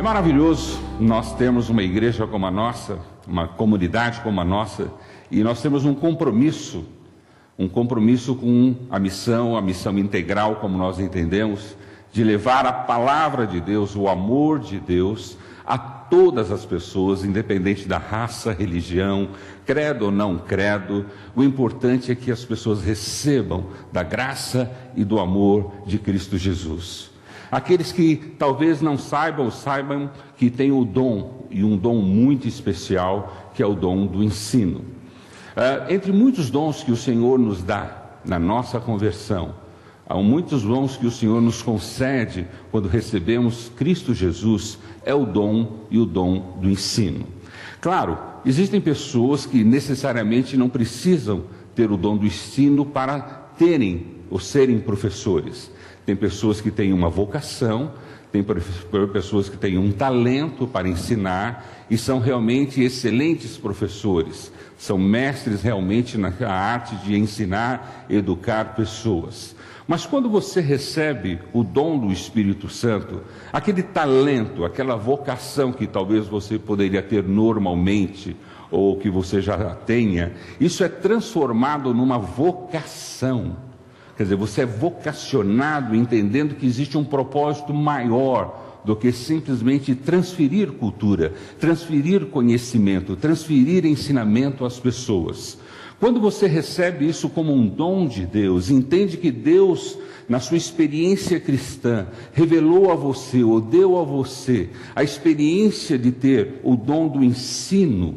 É maravilhoso nós termos uma igreja como a nossa, uma comunidade como a nossa, e nós temos um compromisso com a missão integral, como nós entendemos, de levar a palavra de Deus, o amor de Deus, a todas as pessoas, independente da raça, religião, credo ou não credo. O importante é que as pessoas recebam da graça e do amor de Cristo Jesus. Aqueles que talvez não saibam que tem o dom, e um dom muito especial, que é o dom do ensino. Entre muitos dons que o Senhor nos dá na nossa conversão, há muitos dons que o Senhor nos concede quando recebemos Cristo Jesus, é o dom e o dom do ensino. Claro, existem pessoas que necessariamente não precisam ter o dom do ensino para terem ou serem professores. Tem pessoas que têm uma vocação, tem pessoas que têm um talento para ensinar e são realmente excelentes professores. São mestres realmente na arte de ensinar, educar pessoas. Mas quando você recebe o dom do Espírito Santo, aquele talento, aquela vocação que talvez você poderia ter normalmente, ou que você já tenha, isso é transformado numa vocação. Quer dizer, você é vocacionado entendendo que existe um propósito maior do que simplesmente transferir cultura, transferir conhecimento, transferir ensinamento às pessoas. Quando você recebe isso como um dom de Deus, entende que Deus, na sua experiência cristã, revelou a você, ou deu a você, a experiência de ter o dom do ensino,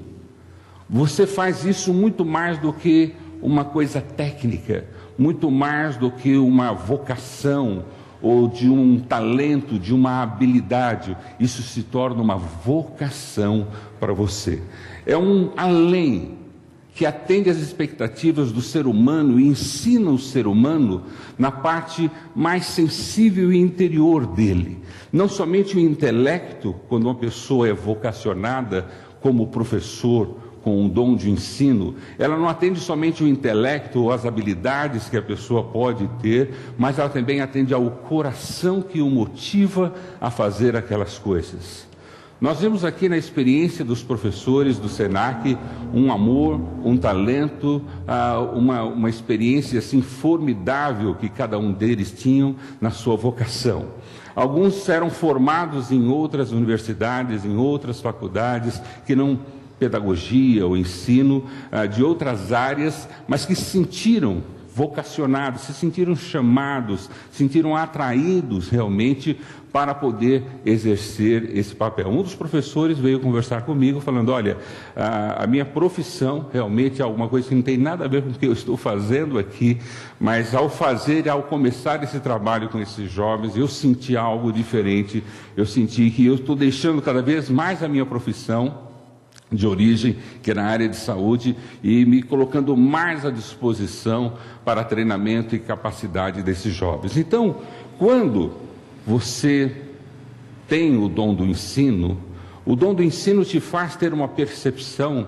você faz isso muito mais do que uma coisa técnica, muito mais do que uma vocação, ou de um talento, de uma habilidade. Isso se torna uma vocação para você. É um além que atende às expectativas do ser humano e ensina o ser humano na parte mais sensível e interior dele. Não somente o intelecto, quando uma pessoa é vocacionada como professor, com um dom de ensino, ela não atende somente o intelecto ou as habilidades que a pessoa pode ter, mas ela também atende ao coração que o motiva a fazer aquelas coisas. Nós vimos aqui na experiência dos professores do SENAC um amor, um talento, uma experiência assim formidável que cada um deles tinham na sua vocação. Alguns eram formados em outras universidades, em outras faculdades, que não pedagogia ou ensino de outras áreas, mas que se sentiram vocacionados, se sentiram chamados, se sentiram atraídos realmente para poder exercer esse papel. Um dos professores veio conversar comigo falando, olha, a minha profissão realmente é alguma coisa que não tem nada a ver com o que eu estou fazendo aqui, mas ao começar esse trabalho com esses jovens, eu senti algo diferente, eu senti que eu estou deixando cada vez mais a minha profissão de origem, que é na área de saúde, e me colocando mais à disposição para treinamento e capacidade desses jovens. Então, quando você tem o dom do ensino te faz ter uma percepção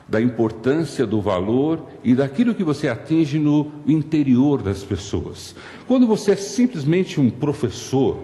da importância, do valor e daquilo que você atinge no interior das pessoas. Quando você é simplesmente um professor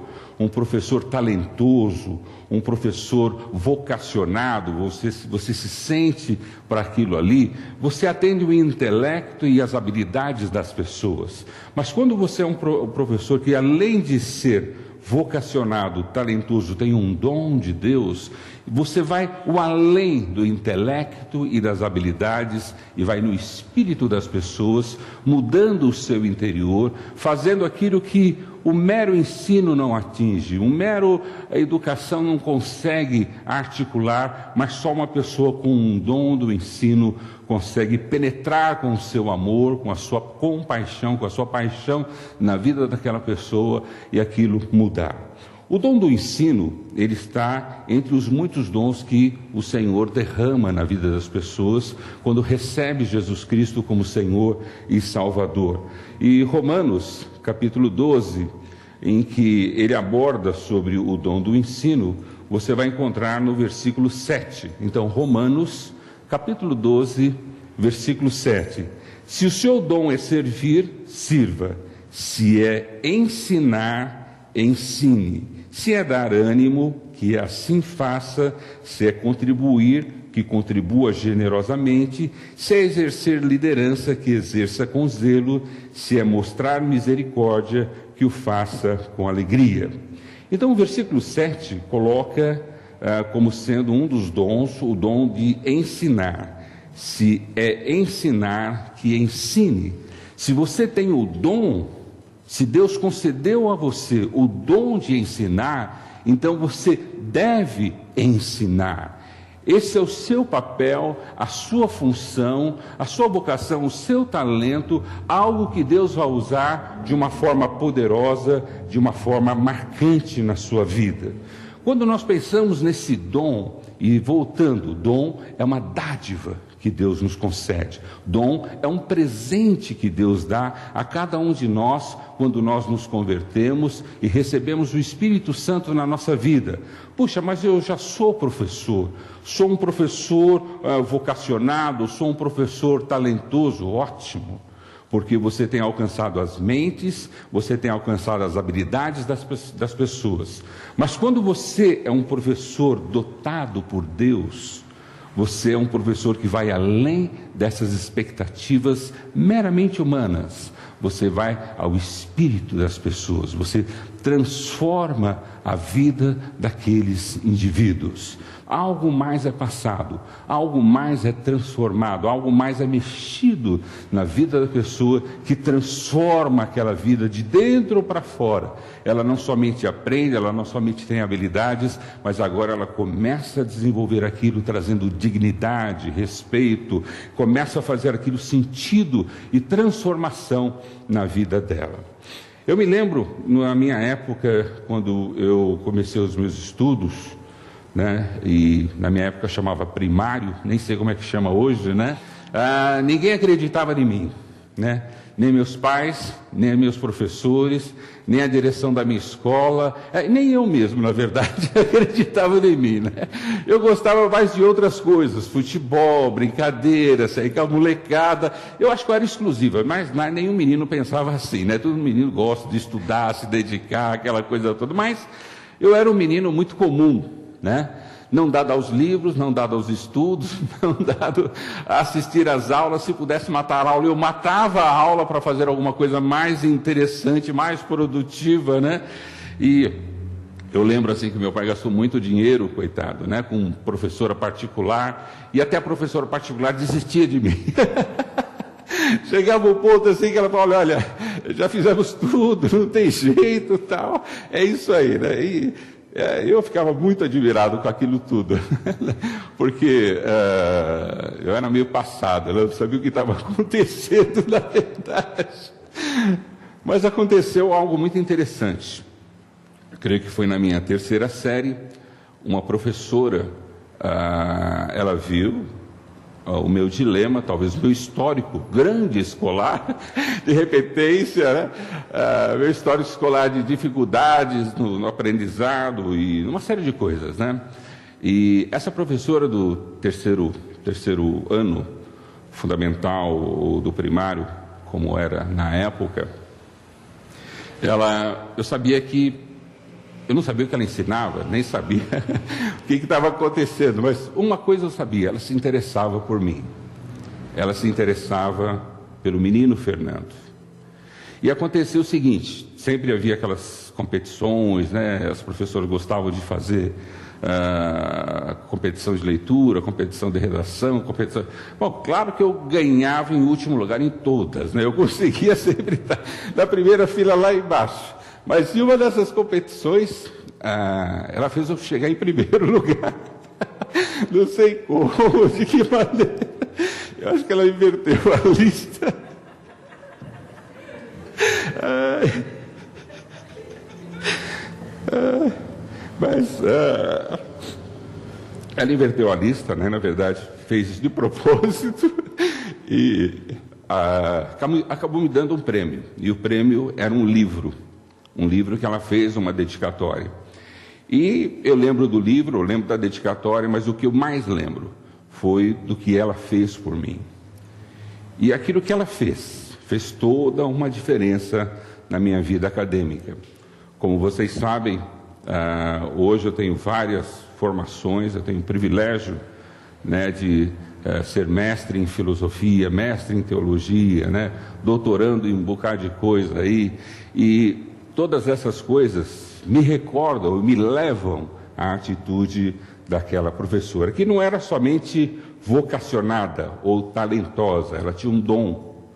talentoso, um professor vocacionado, você se sente para aquilo ali, você atende o intelecto e as habilidades das pessoas. Mas quando você é um professor que, além de ser vocacionado, talentoso, tem um dom de Deus, você vai o além do intelecto e das habilidades e vai no espírito das pessoas, mudando o seu interior, fazendo aquilo que o mero ensino não atinge, a educação não consegue articular, mas só uma pessoa com um dom do ensino consegue penetrar com o seu amor, com a sua compaixão, com a sua paixão na vida daquela pessoa e aquilo mudar. O dom do ensino, ele está entre os muitos dons que o Senhor derrama na vida das pessoas quando recebe Jesus Cristo como Senhor e Salvador. E Romanos, capítulo 12, em que ele aborda sobre o dom do ensino, você vai encontrar no versículo 7. Então, Romanos, capítulo 12, versículo 7. Se o seu dom é servir, sirva. Se é ensinar, ensine. Se é dar ânimo, que assim faça, se é contribuir, que contribua generosamente, se é exercer liderança, que exerça com zelo, se é mostrar misericórdia, que o faça com alegria. Então o versículo 7 coloca como sendo um dos dons, o dom de ensinar. Se é ensinar, que ensine. Se você tem o dom, se Deus concedeu a você o dom de ensinar, então você deve ensinar. Esse é o seu papel, a sua função, a sua vocação, o seu talento, algo que Deus vai usar de uma forma poderosa, de uma forma marcante na sua vida. Quando nós pensamos nesse dom, e voltando, dom é uma dádiva que Deus nos concede. Dom é um presente que Deus dá a cada um de nós quando nós nos convertemos e recebemos o Espírito Santo na nossa vida. Puxa, mas eu já sou um professor vocacionado, sou um professor talentoso, ótimo. Porque você tem alcançado as mentes, você tem alcançado as habilidades das pessoas. Mas quando você é um professor dotado por Deus, você é um professor que vai além dessas expectativas meramente humanas. Você vai ao espírito das pessoas, você transforma a vida daqueles indivíduos. Algo mais é passado, algo mais é transformado, algo mais é mexido na vida da pessoa, que transforma aquela vida de dentro para fora. Ela não somente aprende, ela não somente tem habilidades, mas agora ela começa a desenvolver aquilo trazendo dignidade, respeito, começa a fazer aquilo sentido e transformação na vida dela. Eu me lembro, na minha época, quando eu comecei os meus estudos, e na minha época chamava primário, nem sei como é que chama hoje, ninguém acreditava em mim, nem meus pais, nem meus professores, nem a direção da minha escola, nem eu mesmo, na verdade, acreditava em mim, Eu gostava mais de outras coisas, futebol, brincadeira, sair com a molecada. Eu acho que eu era exclusiva, mas nenhum menino pensava assim, Todo menino gosta de estudar, se dedicar, aquela coisa toda, mas eu era um menino muito comum, não dado aos livros, não dado aos estudos, não dado a assistir às aulas. Se pudesse matar a aula, eu matava a aula para fazer alguma coisa mais interessante, mais produtiva, E eu lembro assim que meu pai gastou muito dinheiro, coitado, com professora particular, e até a professora particular desistia de mim. Chegava o ponto assim que ela falava, olha, já fizemos tudo, não tem jeito, tal, é isso aí, E eu ficava muito admirado com aquilo tudo, porque eu era meio passado, eu não sabia o que estava acontecendo na verdade. Mas aconteceu algo muito interessante. Eu creio que foi na minha terceira série, uma professora, ela viu o meu dilema, talvez o meu histórico grande escolar, de repetência, meu histórico escolar de dificuldades no aprendizado e uma série de coisas, E essa professora do terceiro ano fundamental ou do primário, como era na época, eu sabia que eu não sabia o que ela ensinava, nem sabia o que estava acontecendo, mas uma coisa eu sabia, ela se interessava por mim. Ela se interessava pelo menino Fernando. E aconteceu o seguinte, sempre havia aquelas competições, As professoras gostavam de fazer competição de leitura, competição de redação, competição... Bom, claro que eu ganhava em último lugar em todas, Eu conseguia sempre estar na primeira fila lá embaixo. Mas em uma dessas competições, ela fez eu chegar em primeiro lugar. Não sei como, de que maneira. Eu acho que ela inverteu a lista. Mas ela inverteu a lista, na verdade, fez isso de propósito. E acabou me dando um prêmio. E o prêmio era um livro que ela fez, uma dedicatória. E eu lembro do livro, eu lembro da dedicatória, mas o que eu mais lembro foi do que ela fez por mim. E aquilo que ela fez toda uma diferença na minha vida acadêmica. Como vocês sabem, Hoje eu tenho várias formações, eu tenho o privilégio, né, de ser mestre em filosofia, mestre em teologia, né, doutorando em um bocado de coisa aí, e todas essas coisas me recordam, me levam à atitude daquela professora, que não era somente vocacionada ou talentosa, ela tinha um dom.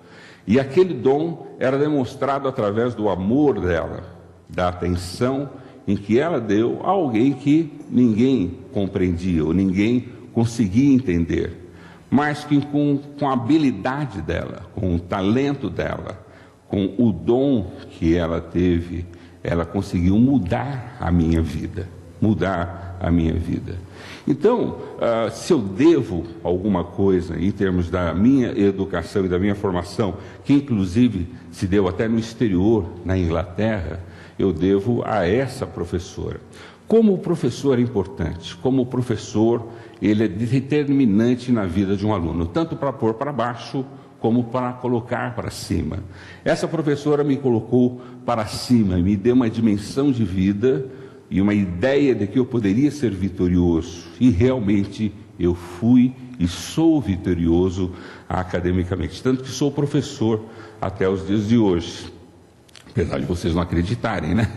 E aquele dom era demonstrado através do amor dela, da atenção em que ela deu a alguém que ninguém compreendia, ou ninguém conseguia entender, mas que com a habilidade dela, com o talento dela, com o dom que ela teve, ela conseguiu mudar a minha vida, Então, se eu devo alguma coisa em termos da minha educação e da minha formação, que inclusive se deu até no exterior, na Inglaterra, eu devo a essa professora. Como o professor é importante, como o professor, ele é determinante na vida de um aluno, tanto para pôr para baixo, como para colocar para cima. Essa professora me colocou para cima, me deu uma dimensão de vida e uma ideia de que eu poderia ser vitorioso. E realmente eu fui e sou vitorioso academicamente, tanto que sou professor até os dias de hoje. Apesar de vocês não acreditarem, né?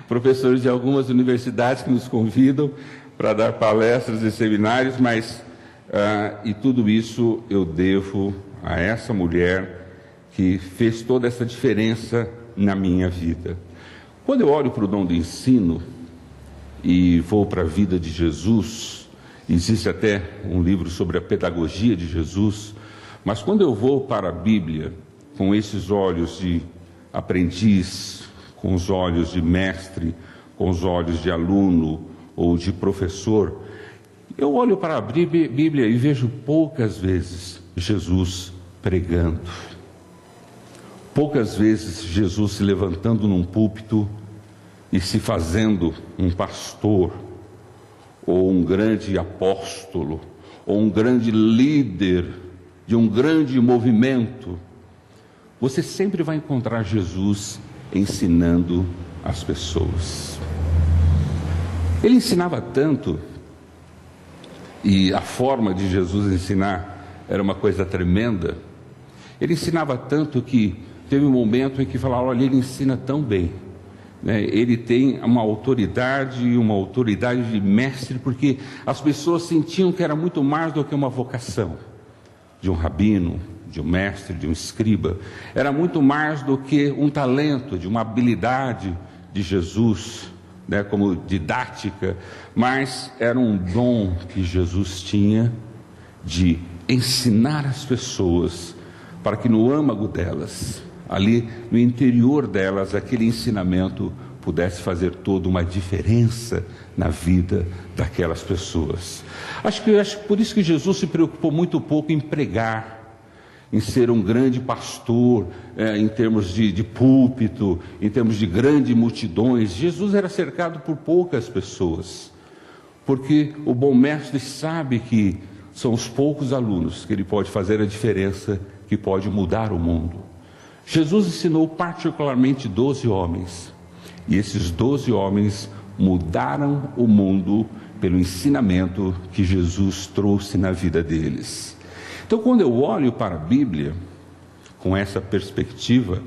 Professores de algumas universidades que nos convidam para dar palestras e seminários, mas e tudo isso eu devo a essa mulher que fez toda essa diferença na minha vida. Quando eu olho para o dom do ensino e vou para a vida de Jesus, existe até um livro sobre a pedagogia de Jesus, mas quando eu vou para a Bíblia com esses olhos de aprendiz, com os olhos de mestre, com os olhos de aluno ou de professor, eu olho para a Bíblia e vejo poucas vezes Jesus pregando, poucas vezes Jesus se levantando num púlpito e se fazendo um pastor, ou um grande apóstolo, ou um grande líder de um grande movimento. Você sempre vai encontrar Jesus ensinando as pessoas. Ele ensinava tanto, e a forma de Jesus ensinar era uma coisa tremenda. Ele ensinava tanto que teve um momento em que falaram: olha, ele ensina tão bem, né? Ele tem uma autoridade de mestre, porque as pessoas sentiam que era muito mais do que uma vocação de um rabino, de um mestre, de um escriba. Era muito mais do que um talento, de uma habilidade de Jesus, né, como didática, mas era um dom que Jesus tinha de ensinar as pessoas, para que no âmago delas, ali no interior delas, aquele ensinamento pudesse fazer toda uma diferença na vida daquelas pessoas. Acho que por isso que Jesus se preocupou muito pouco em pregar, em ser um grande pastor, em termos de púlpito, em termos de grandes multidões. Jesus era cercado por poucas pessoas, porque o bom mestre sabe que são os poucos alunos que ele pode fazer a diferença, que pode mudar o mundo. Jesus ensinou particularmente 12 homens, e esses 12 homens mudaram o mundo pelo ensinamento que Jesus trouxe na vida deles. Então, quando eu olho para a Bíblia com essa perspectiva,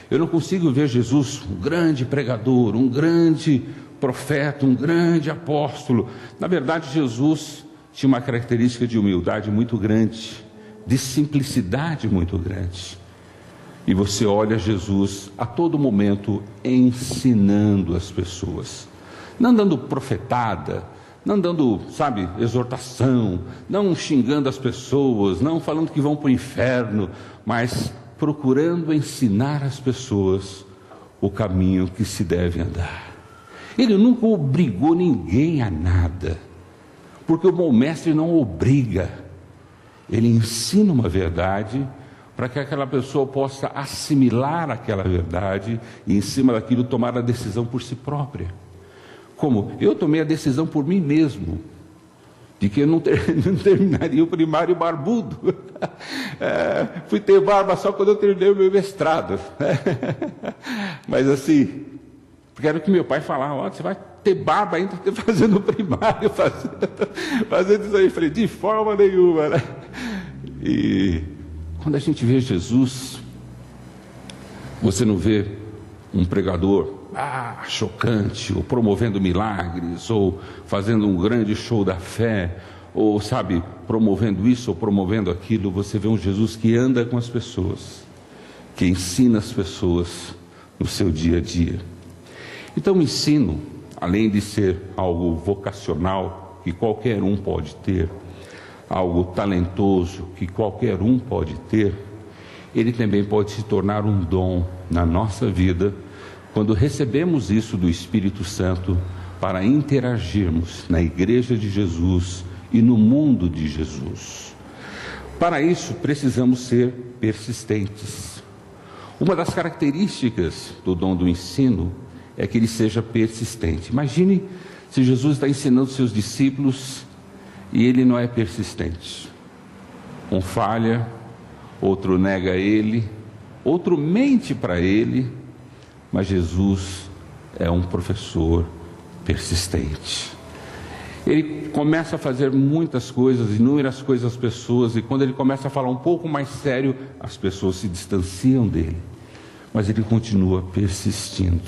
eu não consigo ver Jesus um grande pregador, um grande profeta, um grande apóstolo. Na verdade, Jesus tinha uma característica de humildade muito grande, de simplicidade muito grande. E você olha Jesus a todo momento ensinando as pessoas, não dando profetada, não dando, exortação, não xingando as pessoas, não falando que vão para o inferno, mas procurando ensinar as pessoas o caminho que se deve andar. Ele nunca obrigou ninguém a nada, porque o bom mestre não obriga, ele ensina uma verdade para que aquela pessoa possa assimilar aquela verdade e, em cima daquilo, tomar a decisão por si própria. Como eu tomei a decisão por mim mesmo, de que eu não terminaria o primário barbudo. Fui ter barba só quando eu terminei o meu mestrado. Mas assim, Porque era o que meu pai falava: ó, você vai ter barba ainda fazendo primário, fazendo isso aí. Eu falei: de forma nenhuma, né? E quando a gente vê Jesus, você não vê um pregador chocante, ou promovendo milagres, ou fazendo um grande show da fé, ou sabe, promovendo isso ou promovendo aquilo. Você vê um Jesus que anda com as pessoas, que ensina as pessoas no seu dia a dia. Então o ensino, além de ser algo vocacional que qualquer um pode ter, algo talentoso que qualquer um pode ter, ele também pode se tornar um dom na nossa vida, quando recebemos isso do Espírito Santo para interagirmos na igreja de Jesus e no mundo de Jesus. Para isso precisamos ser persistentes. Uma das características do dom do ensino é que ele seja persistente. Imagine se Jesus está ensinando seus discípulos e ele não é persistente. Um falha, outro nega ele, outro mente para ele, mas Jesus é um professor persistente. Ele começa a fazer muitas coisas, inúmeras coisas às pessoas, e quando ele começa a falar um pouco mais sério, as pessoas se distanciam dele, mas ele continua persistindo.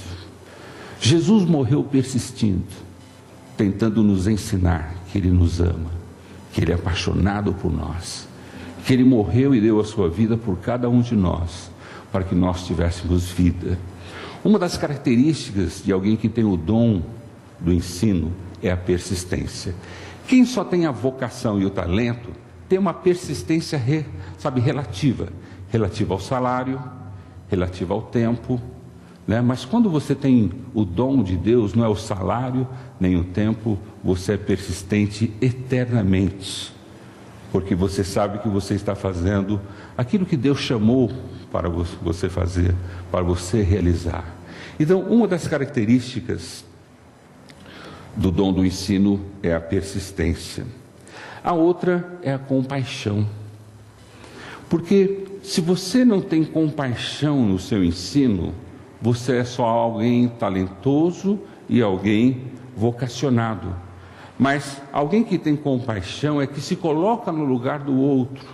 Jesus morreu persistindo, tentando nos ensinar que ele nos ama, que ele é apaixonado por nós, que ele morreu e deu a sua vida por cada um de nós, para que nós tivéssemos vida. Uma das características de alguém que tem o dom do ensino é a persistência. Quem só tem a vocação e o talento, tem uma persistência relativa ao salário, relativa ao tempo, né? Mas quando você tem o dom de Deus, não é o salário nem o tempo, você é persistente eternamente, porque você sabe que você está fazendo aquilo que Deus chamou para você fazer, para você realizar. Então, uma das características do dom do ensino é a persistência. A outra é a compaixão. Porque se você não tem compaixão no seu ensino, você é só alguém talentoso e alguém vocacionado. Mas alguém que tem compaixão é que se coloca no lugar do outro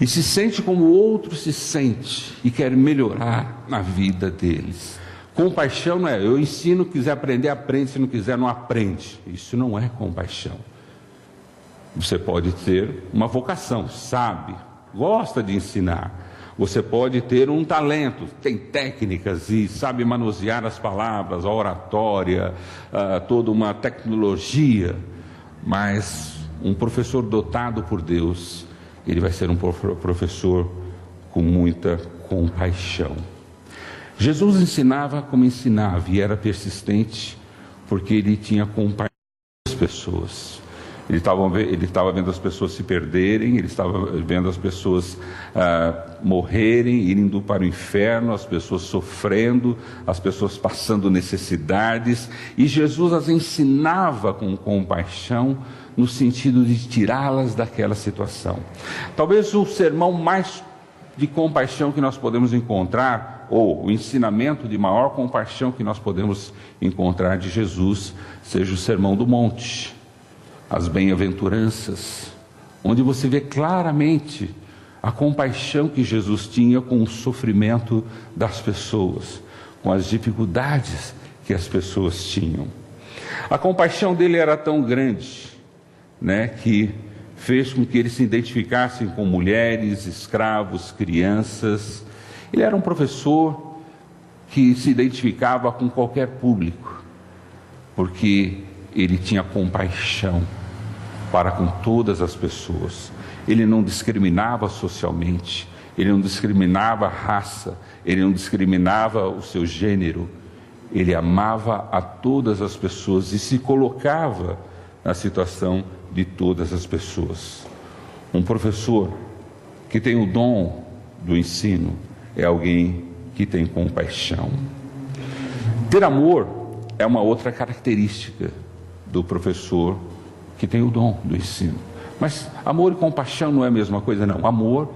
e se sente como o outro se sente e quer melhorar a vida deles. Compaixão não é: eu ensino, quiser aprender, aprende, se não quiser, não aprende. Isso não é compaixão. Você pode ter uma vocação, sabe, gosta de ensinar. Você pode ter um talento, tem técnicas e sabe manusear as palavras, a oratória, toda uma tecnologia. Mas um professor dotado por Deus, ele vai ser um professor com muita compaixão. Jesus ensinava como ensinava e era persistente porque ele tinha compaixão das pessoas. Ele estava vendo as pessoas se perderem, ele estava vendo as pessoas morrerem, indo para o inferno, as pessoas sofrendo, as pessoas passando necessidades, e Jesus as ensinava com compaixão, no sentido de tirá-las daquela situação. Talvez o sermão mais de compaixão que nós podemos encontrar, ou o ensinamento de maior compaixão que nós podemos encontrar de Jesus, seja o Sermão do Monte, as bem-aventuranças, onde você vê claramente a compaixão que Jesus tinha com o sofrimento das pessoas, com as dificuldades que as pessoas tinham. A compaixão dele era tão grande, né, que fez com que eles se identificassem com mulheres, escravos, crianças. Ele era um professor que se identificava com qualquer público, porque ele tinha compaixão para com todas as pessoas. Ele não discriminava socialmente, ele não discriminava a raça, ele não discriminava o seu gênero. Ele amava a todas as pessoas e se colocava na situação de todas as pessoas. Um professor que tem o dom do ensino é alguém que tem compaixão. Ter amor é uma outra característica do professor que tem o dom do ensino. Mas amor e compaixão não é a mesma coisa, não. Amor,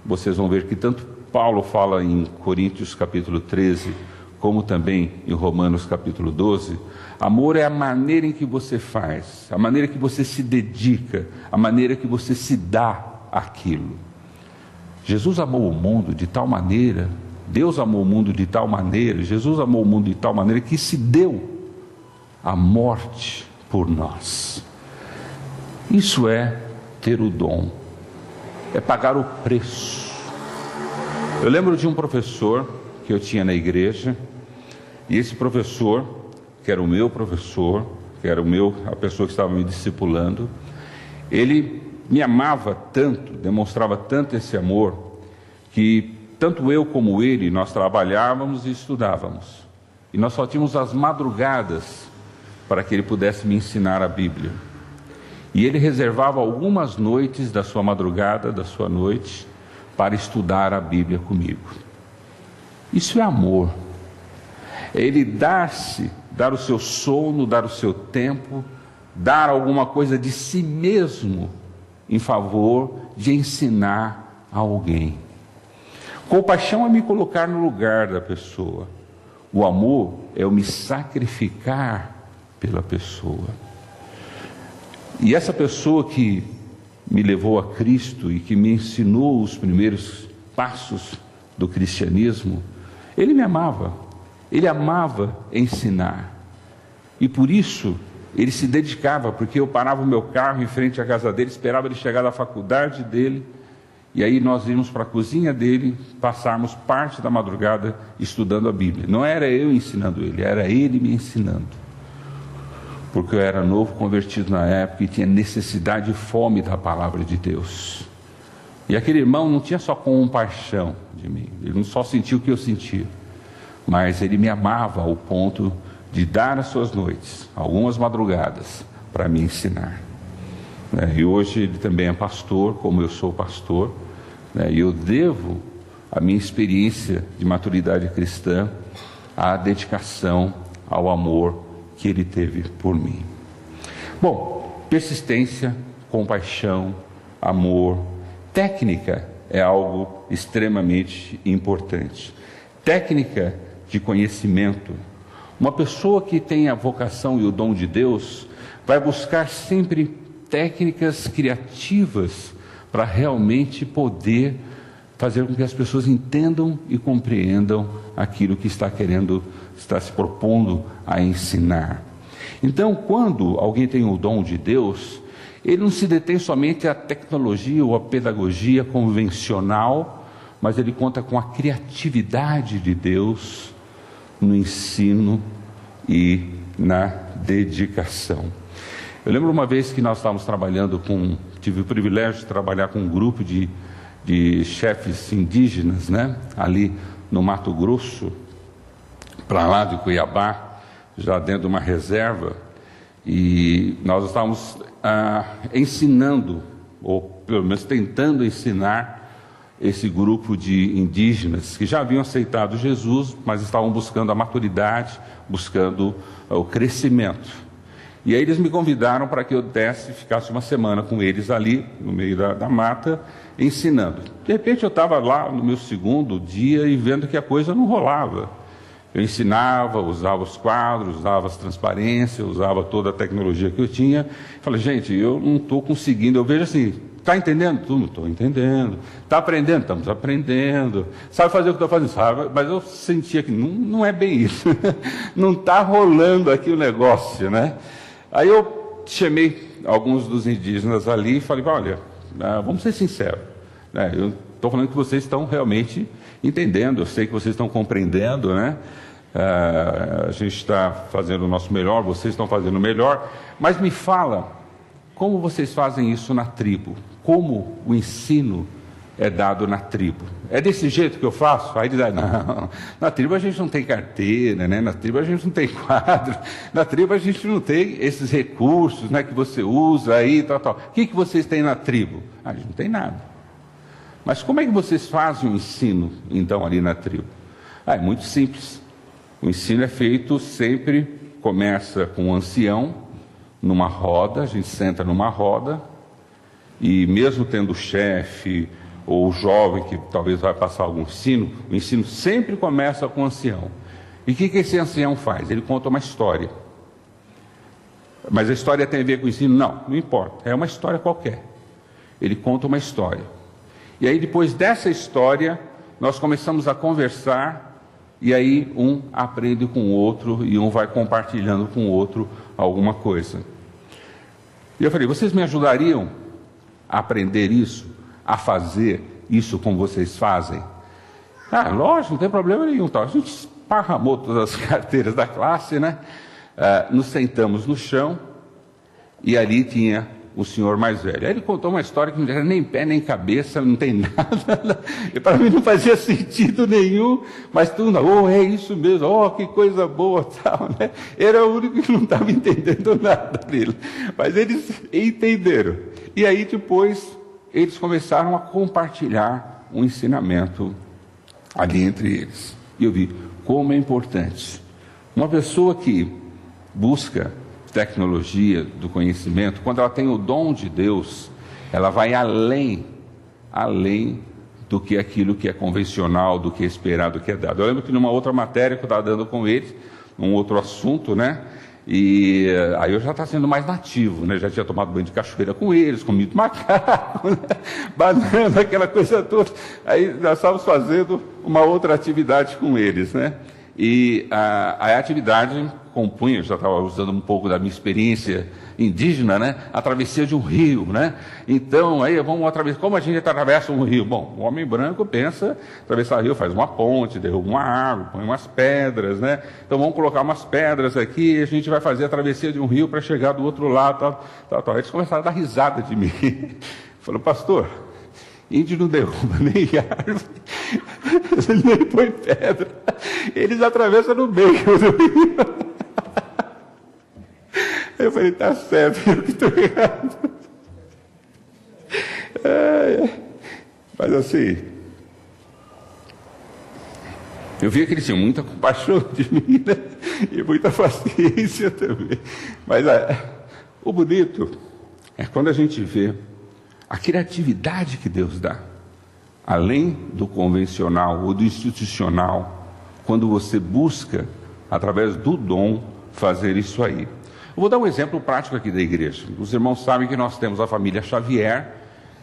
vocês vão ver que tanto Paulo fala em Coríntios capítulo 13, como também em Romanos capítulo 12, amor é a maneira em que você faz, a maneira que você se dedica, a maneira que você se dá àquilo. Jesus amou o mundo de tal maneira, Deus amou o mundo de tal maneira, Jesus amou o mundo de tal maneira que se deu a morte por nós. Isso é ter o dom, é pagar o preço. Eu lembro de um professor que eu tinha na igreja, e esse professor, que era o meu professor, que era a pessoa que estava me discipulando, ele me amava tanto, demonstrava tanto esse amor, que tanto eu como ele, nós trabalhávamos e estudávamos, e nós só tínhamos as madrugadas para que ele pudesse me ensinar a Bíblia. E ele reservava algumas noites da sua madrugada, da sua noite, para estudar a Bíblia comigo. Isso é amor. É ele dar o seu sono, dar o seu tempo, dar alguma coisa de si mesmo em favor de ensinar a alguém. Compaixão é me colocar no lugar da pessoa. O amor é eu me sacrificar pela pessoa. E essa pessoa que me levou a Cristo e que me ensinou os primeiros passos do cristianismo, ele me amava, ele amava ensinar, e por isso ele se dedicava, porque eu parava o meu carro em frente à casa dele, esperava ele chegar da faculdade dele, e aí nós íamos para a cozinha dele, passarmos parte da madrugada estudando a Bíblia. Não era eu ensinando ele, era ele me ensinando, porque eu era novo convertido na época e tinha necessidade e fome da palavra de Deus. E aquele irmão não tinha só compaixão de mim, ele não só sentiu o que eu sentia, mas ele me amava ao ponto de dar as suas noites, algumas madrugadas, para me ensinar. E hoje ele também é pastor, como eu sou pastor, e eu devo a minha experiência de maturidade cristã à dedicação, ao amor que ele teve por mim. Bom, persistência, compaixão, amor, técnica é algo extremamente importante. Técnica de conhecimento. Uma pessoa que tem a vocação e o dom de Deus vai buscar sempre técnicas criativas para realmente poder fazer com que as pessoas entendam e compreendam aquilo que está se propondo a ensinar. Então, quando alguém tem o dom de Deus, ele não se detém somente à tecnologia ou à pedagogia convencional, mas ele conta com a criatividade de Deus no ensino e na dedicação. Eu lembro uma vez que nós estávamos trabalhando tive o privilégio de trabalhar com um grupo de chefes indígenas, ali no Mato Grosso, para lá de Cuiabá, já dentro de uma reserva, e nós estávamos ensinando, ou pelo menos tentando ensinar, esse grupo de indígenas que já haviam aceitado Jesus, mas estavam buscando a maturidade, buscando o crescimento. E aí eles me convidaram para que eu ficasse uma semana com eles ali, no meio da mata, ensinando. De repente eu estava lá no meu segundo dia e vendo que a coisa não rolava. Eu ensinava, usava os quadros, usava as transparências, usava toda a tecnologia que eu tinha. Falei, gente, eu não estou conseguindo. Eu vejo assim, está entendendo? Não estou entendendo. Está aprendendo? Estamos aprendendo. Sabe fazer o que estou fazendo? Sabe, mas eu sentia que não é bem isso. Não está rolando aqui o negócio, Aí eu chamei alguns dos indígenas ali e falei, olha, vamos ser sinceros, eu estou falando que vocês estão realmente entendendo, eu sei que vocês estão compreendendo, a gente está fazendo o nosso melhor, vocês estão fazendo o melhor, mas me fala, como vocês fazem isso na tribo? Como o ensino é dado na tribo? É desse jeito que eu faço? Aí ele diz, não, na tribo a gente não tem carteira, na tribo a gente não tem quadro, na tribo a gente não tem esses recursos que você usa aí, tal. O que vocês têm na tribo? A gente não tem nada. Mas como é que vocês fazem o ensino, então, ali na tribo? É muito simples. O ensino é feito sempre, começa com um ancião, numa roda, a gente senta numa roda, e mesmo tendo o chefe, ou o jovem que talvez vai passar algum ensino, o ensino sempre começa com o ancião. E o que esse ancião faz? Ele conta uma história. Mas a história tem a ver com o ensino? Não importa. É uma história qualquer. Ele conta uma história. E aí, depois dessa história, nós começamos a conversar, e aí um aprende com o outro, e um vai compartilhando com o outro alguma coisa. E eu falei, vocês me ajudariam a aprender isso, a fazer isso como vocês fazem? Ah, lógico, não tem problema nenhum. Tal. A gente esparramou todas as carteiras da classe, né? Nos sentamos no chão, e ali tinha o senhor mais velho. Aí ele contou uma história que não tinha nem pé nem cabeça, não tem nada, e para mim não fazia sentido nenhum, mas tudo, é isso mesmo, que coisa boa, tal, né? Era o único que não estava entendendo nada dele, mas eles entenderam. E aí depois eles começaram a compartilhar um ensinamento ali entre eles. E eu vi como é importante uma pessoa que busca tecnologia do conhecimento, quando ela tem o dom de Deus, ela vai além do que aquilo que é convencional, do que é esperado, do que é dado. Eu lembro que numa outra matéria que eu estava dando com eles, num outro assunto, né? E aí eu já estava sendo mais nativo, né? Já tinha tomado banho de cachoeira com eles, comido macaco, né? Banana, aquela coisa toda. Aí nós estávamos fazendo uma outra atividade com eles, né? E a atividade compunha, eu já estava usando um pouco da minha experiência indígena, né? A travessia de um rio, né? Então, aí vamos atravessar. Como a gente atravessa um rio? Bom, o homem branco pensa, atravessar o rio, faz uma ponte, derruba uma árvore, põe umas pedras, né? Então vamos colocar umas pedras aqui, e a gente vai fazer a travessia de um rio para chegar do outro lado, tal. Eles começaram a dar risada de mim. Falou, pastor, índio não derruba nem árvore, nem põe pedra, eles atravessam no meio do rio. Eu falei, tá certo, eu que estou errado. Mas assim, eu via que eles tinham muita compaixão de mim, né? E muita paciência também. Mas o bonito é quando a gente vê a criatividade que Deus dá, além do convencional ou do institucional, quando você busca, através do dom, fazer isso aí. Eu vou dar um exemplo prático aqui da igreja. Os irmãos sabem que nós temos a família Xavier,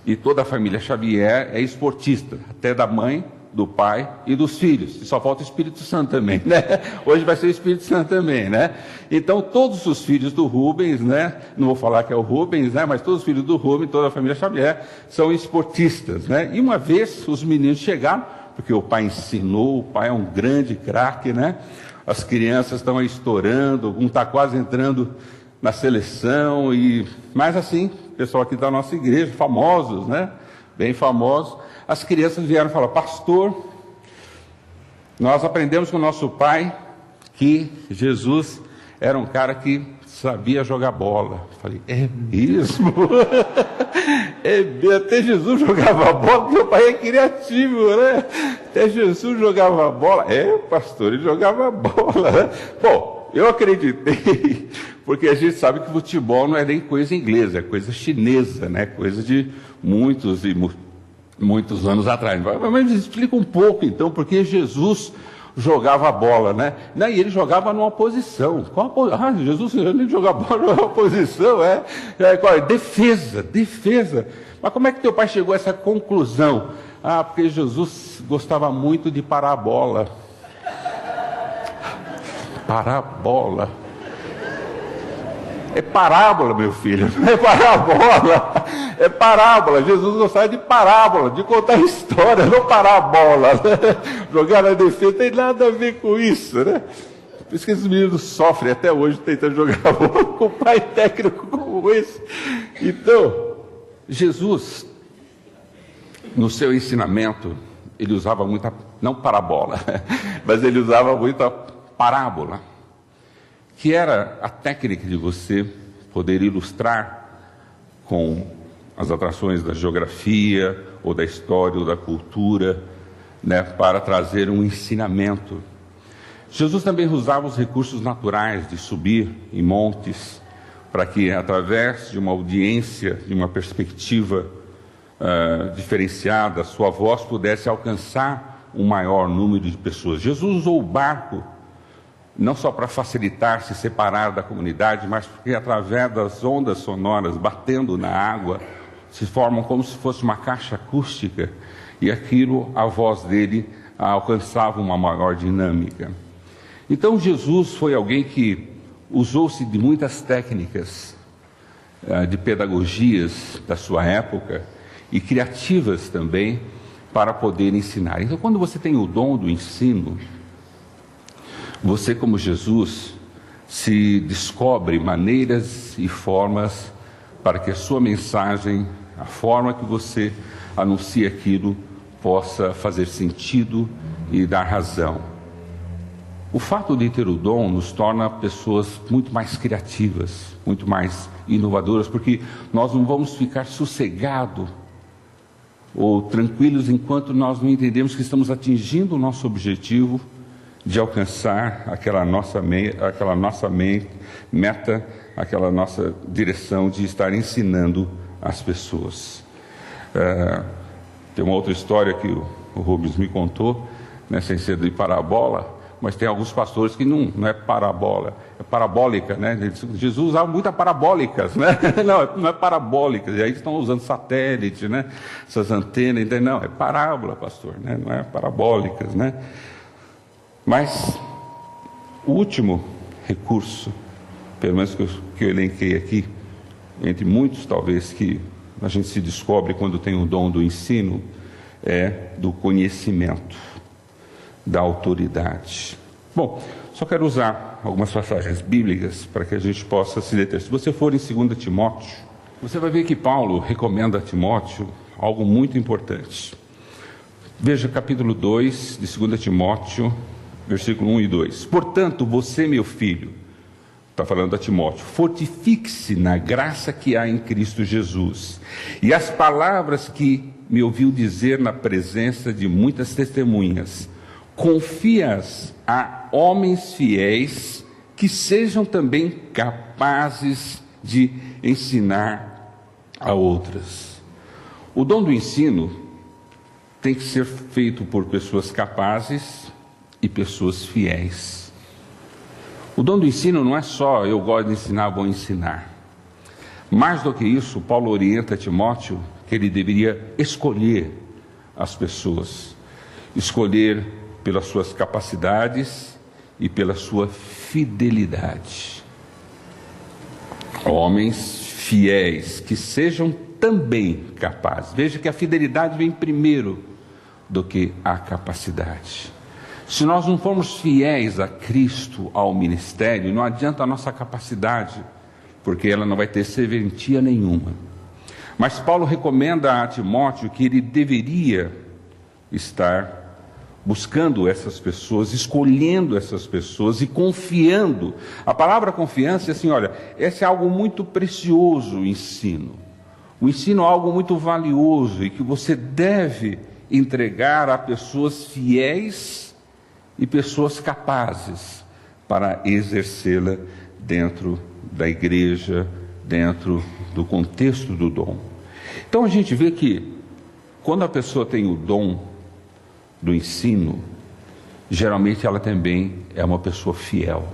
e toda a família Xavier é esportista, até da mãe, do pai e dos filhos. E só falta o Espírito Santo também, né? Hoje vai ser o Espírito Santo também, né? Então, todos os filhos do Rubens, né? Não vou falar que é o Rubens, né? Mas todos os filhos do Rubens, toda a família Xavier, são esportistas, né? E uma vez os meninos chegaram, porque o pai ensinou, o pai é um grande craque, né? As crianças estão aí estourando, um está quase entrando na seleção, mas assim, o pessoal aqui da nossa igreja, famosos, né? Bem famosos, as crianças vieram falar, pastor, nós aprendemos com o nosso pai que Jesus era um cara que sabia jogar bola. Falei, é mesmo? Até Jesus jogava bola, meu pai é criativo, né? Até Jesus jogava bola. Pastor, ele jogava bola, né? Bom, eu acreditei, porque a gente sabe que futebol não é nem coisa inglesa, é coisa chinesa, né? Coisa de muitos anos atrás. Mas explica um pouco, então, porque Jesus jogava bola, né? E ele jogava numa posição. Qual a Jesus ele jogava bola numa posição, defesa. Mas como é que teu pai chegou a essa conclusão? Porque Jesus gostava muito de parar a bola. Parar a bola. É parábola, meu filho, não é parábola, é parábola. Jesus gostava de parábola, de contar história, não parábola, né? Jogar na defesa tem nada a ver com isso, né? Por isso que esses meninos sofrem até hoje tentando jogar bola com um pai técnico como esse. Então, Jesus, no seu ensinamento, ele usava muita, não parabola, mas ele usava muita parábola, que era a técnica de você poder ilustrar com as atrações da geografia, ou da história, ou da cultura, né, para trazer um ensinamento. Jesus também usava os recursos naturais de subir em montes, para que, através de uma audiência, de uma perspectiva diferenciada, sua voz pudesse alcançar um maior número de pessoas. Jesus usou o barco não só para facilitar se separar da comunidade, mas porque através das ondas sonoras batendo na água, se formam como se fosse uma caixa acústica, e aquilo, a voz dele, alcançava uma maior dinâmica. Então Jesus foi alguém que usou-se de muitas técnicas, de pedagogias da sua época, e criativas também, para poder ensinar. Então, quando você tem o dom do ensino, você, como Jesus, se descobre maneiras e formas para que a sua mensagem, a forma que você anuncia aquilo, possa fazer sentido e dar razão. O fato de ter o dom nos torna pessoas muito mais criativas, muito mais inovadoras, porque nós não vamos ficar sossegados ou tranquilos enquanto nós não entendemos que estamos atingindo o nosso objetivo de alcançar aquela nossa meta, aquela nossa direção de estar ensinando as pessoas. Tem uma outra história que o Rubens me contou, né, sem ser de parábola, mas tem alguns pastores que não é parábola, é parabólica, né? Jesus usava muitas parabólicas, né? Não é parabólicas, e aí estão usando satélite, né? Essas antenas, não, é parábola, pastor, né? Não é parabólicas, né? Mas o último recurso, pelo menos que eu elenquei aqui, entre muitos talvez que a gente se descobre quando tem o dom do ensino, é do conhecimento, da autoridade. Bom, só quero usar algumas passagens bíblicas para que a gente possa se deter. Se você for em 2 Timóteo, você vai ver que Paulo recomenda a Timóteo algo muito importante. Veja capítulo 2 de 2 Timóteo, versículo 1 e 2. Portanto, você, meu filho, está falando a Timóteo, fortifique-se na graça que há em Cristo Jesus, e as palavras que me ouviu dizer na presença de muitas testemunhas, confia-as a homens fiéis, que sejam também capazes de ensinar a outras. O dom do ensino tem que ser feito por pessoas capazes e pessoas fiéis. O dom do ensino não é só eu gosto de ensinar, vou ensinar. Mais do que isso, Paulo orienta Timóteo que ele deveria escolher as pessoas, escolher pelas suas capacidades e pela sua fidelidade. Homens fiéis, que sejam também capazes. Veja que a fidelidade vem primeiro do que a capacidade. Se nós não formos fiéis a Cristo, ao ministério, não adianta a nossa capacidade, porque ela não vai ter serventia nenhuma. Mas Paulo recomenda a Timóteo que ele deveria estar buscando essas pessoas, escolhendo essas pessoas e confiando. A palavra confiança é assim, olha, esse é algo muito precioso, o ensino. O ensino é algo muito valioso e que você deve entregar a pessoas fiéis e pessoas capazes para exercê-la dentro da igreja, dentro do contexto do dom. Então a gente vê que quando a pessoa tem o dom do ensino, geralmente ela também é uma pessoa fiel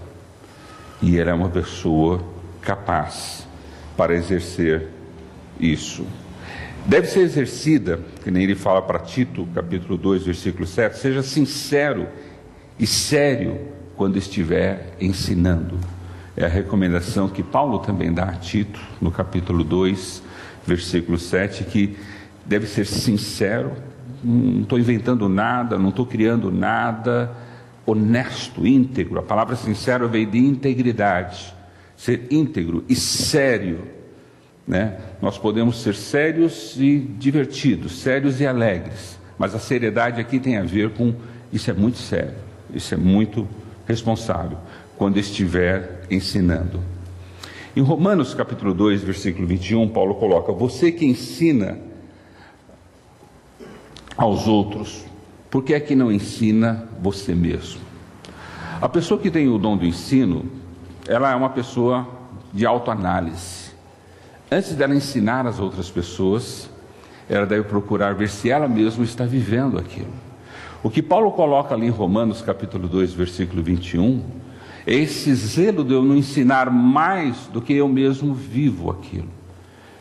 e ela é uma pessoa capaz para exercer isso. Deve ser exercida, que nem ele fala para Tito, capítulo 2, versículo 7, seja sincero e sério quando estiver ensinando. É a recomendação que Paulo também dá a Tito, no capítulo 2, versículo 7, que deve ser sincero, não estou inventando nada, não estou criando nada, honesto, íntegro. A palavra sincero veio de integridade, ser íntegro e sério, né? Nós podemos ser sérios e divertidos, sérios e alegres, mas a seriedade aqui tem a ver com, isso é muito sério, isso é muito responsável, quando estiver ensinando. Em Romanos capítulo 2, versículo 21, Paulo coloca, você que ensina aos outros, por que é que não ensina você mesmo? A pessoa que tem o dom do ensino, ela é uma pessoa de autoanálise. Antes dela ensinar as outras pessoas, ela deve procurar ver se ela mesma está vivendo aquilo. O que Paulo coloca ali em Romanos capítulo 2, versículo 21, É esse zelo de eu não ensinar mais do que eu mesmo vivo aquilo.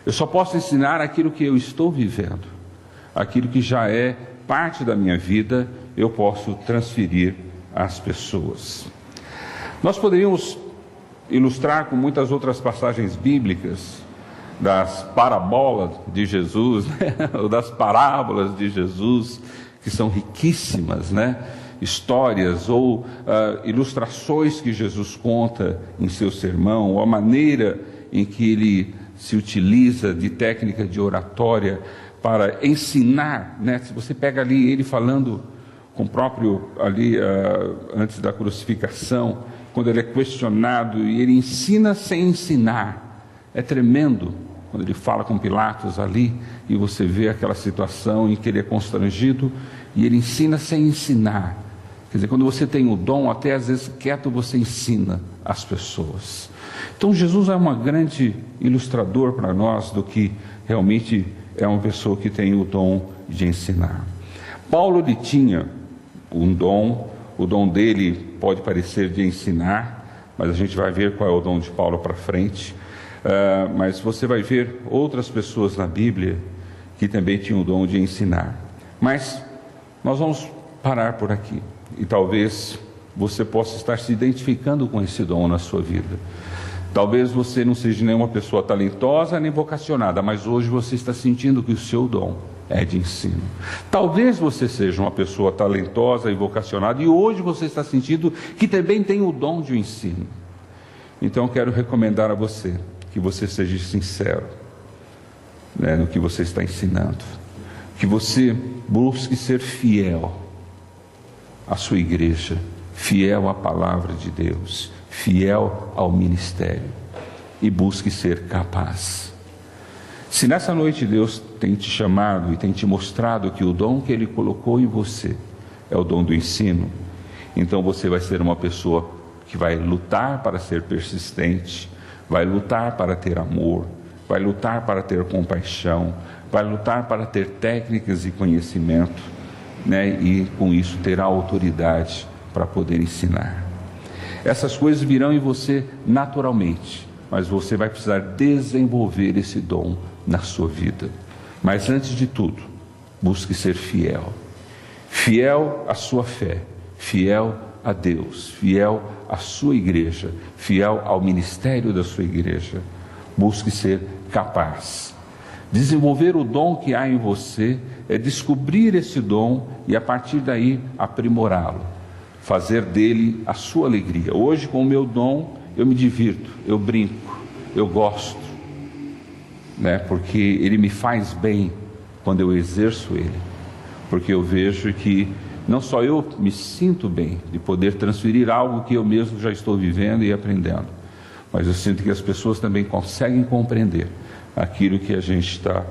Eu só posso ensinar aquilo que eu estou vivendo. Aquilo que já é parte da minha vida, eu posso transferir às pessoas. Nós poderíamos ilustrar com muitas outras passagens bíblicas, das parábolas de Jesus, né? Ou das parábolas de Jesus, que são riquíssimas, né? Histórias ou ilustrações que Jesus conta em seu sermão, ou a maneira em que ele se utiliza de técnica de oratória para ensinar, né? Se você pega ali ele falando com o próprio ali antes da crucificação, quando ele é questionado e ele ensina sem ensinar, é tremendo quando ele fala com Pilatos ali e você vê aquela situação em que ele é constrangido e ele ensina sem ensinar. Quer dizer, quando você tem o dom, até às vezes quieto você ensina as pessoas. Então Jesus é um grande ilustrador para nós do que realmente é uma pessoa que tem o dom de ensinar. Paulo ele tinha um dom, o dom dele pode parecer de ensinar, mas a gente vai ver qual é o dom de Paulo para frente. Mas você vai ver outras pessoas na Bíblia que também tinham o dom de ensinar. Mas nós vamos parar por aqui. E talvez você possa estar se identificando com esse dom na sua vida. Talvez você não seja nenhuma pessoa talentosa nem vocacionada, mas hoje você está sentindo que o seu dom é de ensino. Talvez você seja uma pessoa talentosa e vocacionada e hoje você está sentindo que também tem o dom de ensino. Então eu quero recomendar a você que você seja sincero, né, no que você está ensinando, que você busque ser fiel à sua igreja, fiel à palavra de Deus, fiel ao ministério e busque ser capaz. Se nessa noite Deus tem te chamado e tem te mostrado que o dom que Ele colocou em você é o dom do ensino, então você vai ser uma pessoa que vai lutar para ser persistente, vai lutar para ter amor, vai lutar para ter compaixão, vai lutar para ter técnicas e conhecimento, né? E com isso ter a autoridade para poder ensinar. Essas coisas virão em você naturalmente, mas você vai precisar desenvolver esse dom na sua vida. Mas antes de tudo, busque ser fiel. Fiel à sua fé, fiel a Deus, fiel à sua igreja, fiel ao ministério da sua igreja. Busque ser capaz. Desenvolver o dom que há em você é descobrir esse dom e a partir daí aprimorá-lo. Fazer dele a sua alegria. Hoje, com o meu dom, eu me divirto, eu brinco, eu gosto, né? Porque ele me faz bem quando eu exerço ele. Porque eu vejo que não só eu me sinto bem de poder transferir algo que eu mesmo já estou vivendo e aprendendo, mas eu sinto que as pessoas também conseguem compreender aquilo que a gente está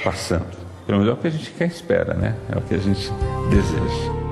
passando. Pelo menos é o que a gente quer, espera, né? É o que a gente deseja.